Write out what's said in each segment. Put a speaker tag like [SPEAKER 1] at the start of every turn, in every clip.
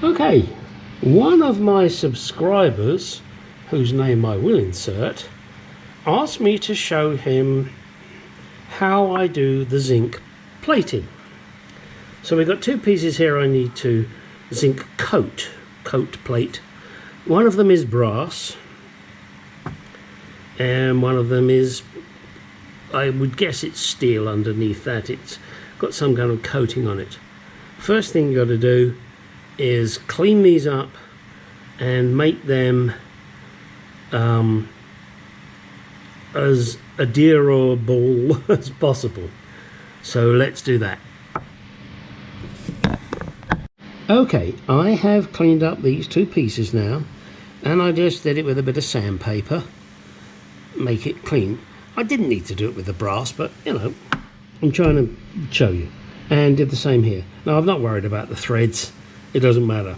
[SPEAKER 1] Okay, one of my subscribers, whose name I will insert, asked me to show him how I do the zinc plating. So we've got two pieces here I need to zinc coat plate. One of them is brass and one of them is, I would guess it's steel underneath that. It's got some kind of coating on it. First thing you got to do is clean these up and make them as adherable as possible. So let's do that. Okay, I have cleaned up these two pieces now, and I just did it with a bit of sandpaper, make it clean. I didn't need to do it with the brass, but you know, I'm trying to show you. And did the same here. Now I'm not worried about the threads, it doesn't matter.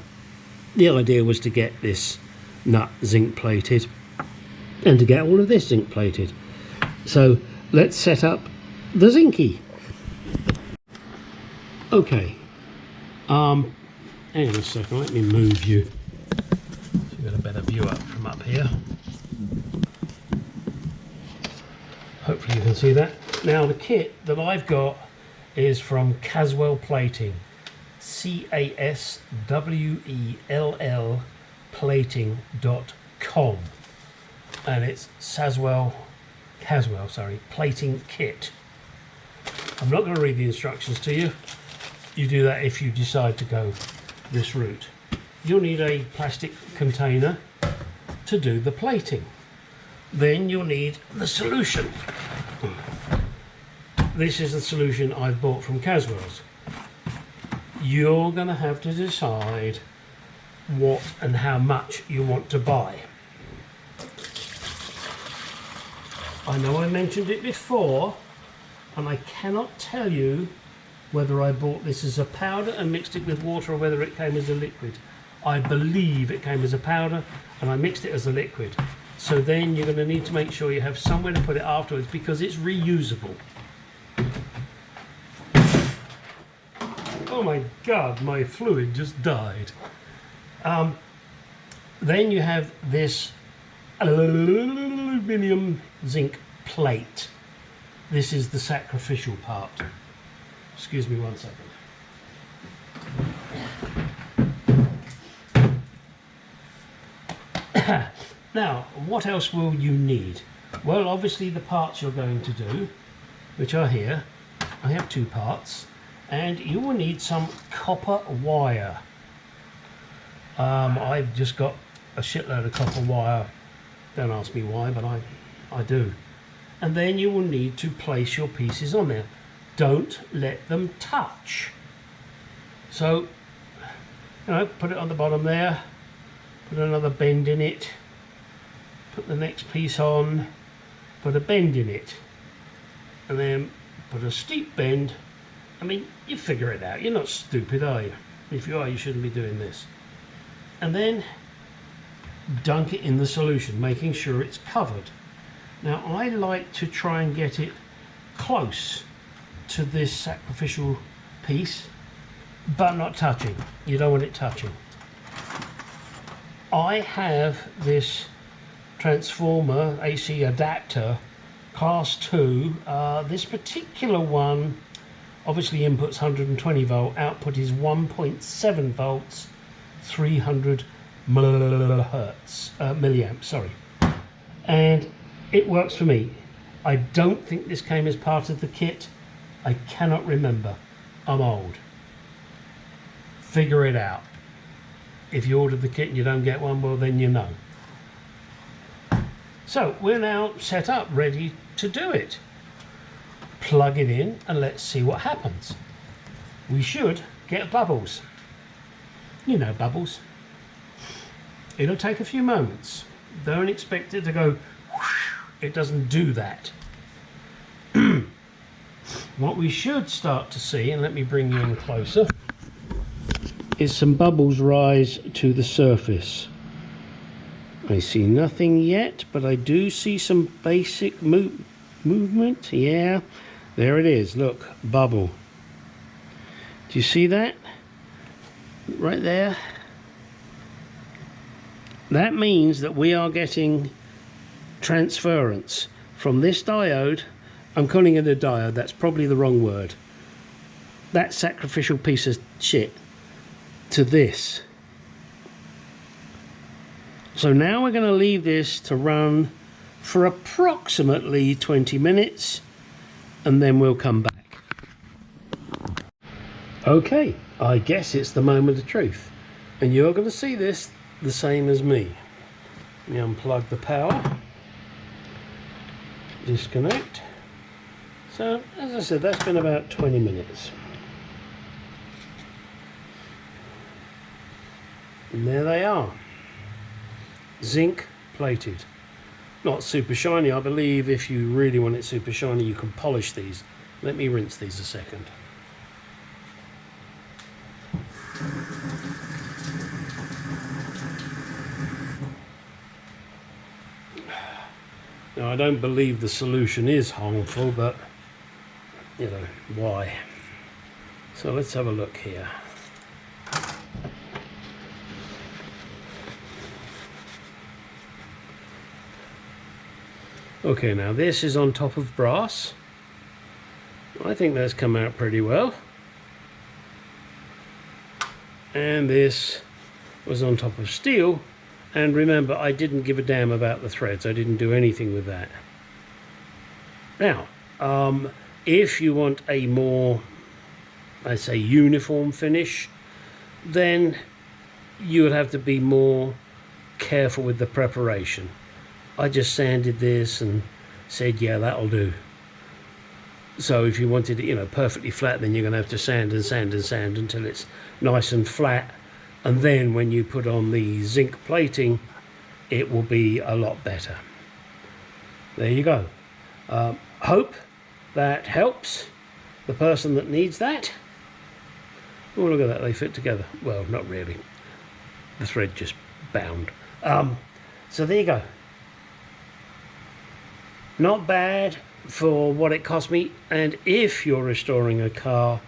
[SPEAKER 1] The idea was to get this nut zinc plated and to get all of this zinc plated. So let's set up the zinky. Okay, hang on a second, let me move you so you've got a better view up from up here. Hopefully you can see that. Now the kit that I've got is from Caswell Plating, CASWELL plating.com, and it's Caswell plating kit. I'm not going to read the instructions to you. You do that if you decide to go this route. You'll need a plastic container to do the plating. Then you'll need the solution. This is the solution I've bought from Caswell's. You're going to have to decide what and how much you want to buy. I know I mentioned it before, and I cannot tell you whether I bought this as a powder and mixed it with water or whether it came as a liquid. I believe it came as a powder and I mixed it as a liquid. So then you're going to need to make sure you have somewhere to put it afterwards because it's reusable. Oh my God, my fluid just died. Then you have this aluminium zinc plate. This is the sacrificial part. Excuse me 1 second. Now, what else will you need? Well, obviously the parts you're going to do, which are here. I have two parts, and you will need some copper wire. I've just got a shitload of copper wire. Don't ask me why, but I do. And then you will need to place your pieces on there. Don't let them touch. So, you know, put it on the bottom there, put another bend in it, put the next piece on, put a bend in it, and then put a steep bend. I mean, you figure it out. You're not stupid, are you? If you are, you shouldn't be doing this. And then dunk it in the solution, making sure it's covered. Now, I like to try and get it close to this sacrificial piece, but not touching. You don't want it touching. I have this transformer AC adapter class 2. This particular one obviously input's 120 volt, output is 1.7 volts, 300 milliamps, sorry. And it works for me. I don't think this came as part of the kit. I cannot remember. I'm old. Figure it out. If you ordered the kit and you don't get one, well then you know. So we're now set up, ready to do it. Plug it in and let's see what happens. We should get bubbles. You know, bubbles. It'll take a few moments. Don't expect it to go whoosh. It doesn't do that. What we should start to see, and let me bring you in closer, is some bubbles rise to the surface. I see nothing yet, but I do see some basic movement. Yeah, there it is. Look, bubble. Do you see that? Right there? That means that we are getting transference from this diode. I'm calling it a diode, that's probably the wrong word. That sacrificial piece of shit to this. So now we're going to leave this to run for approximately 20 minutes and then we'll come back. Okay, I guess it's the moment of truth, and you're going to see this the same as me. Let me unplug the power, disconnect. So as I said, that's been about 20 minutes. And there they are, zinc plated. Not super shiny. I believe if you really want it super shiny you can polish these. Let me rinse these a second. Now I don't believe the solution is harmful, but you know, why? So let's have a look here. Okay, now this is on top of brass. I think that's come out pretty well. And this was on top of steel. And remember, I didn't give a damn about the threads. I didn't do anything with that. Now, if you want a more, I say, uniform finish, then you would have to be more careful with the preparation. I just sanded this and said, yeah, that'll do. So if you wanted it, you know, perfectly flat, then you're going to have to sand and sand and sand until it's nice and flat. And then when you put on the zinc plating, it will be a lot better. There you go. Hope that helps the person that needs that. Oh, look at that, they fit together. Well, not really. The thread just bound. So there you go. Not bad for what it cost me. And if you're restoring a car,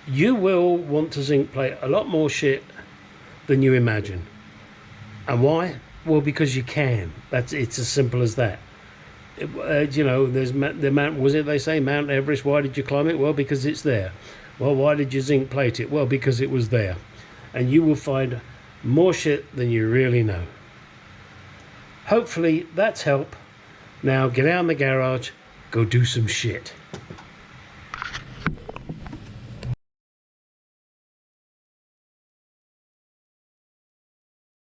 [SPEAKER 1] you will want to zinc plate a lot more shit than you imagine. And why? Well, because you can. It's as simple as that. You know, there's the Mount, was it they say Mount Everest? Why did you climb it? Well, because it's there. Well, why did you zinc plate it? Well, because it was there. And you will find more shit than you really know. Hopefully that's help. Now get out in the garage, go do some shit.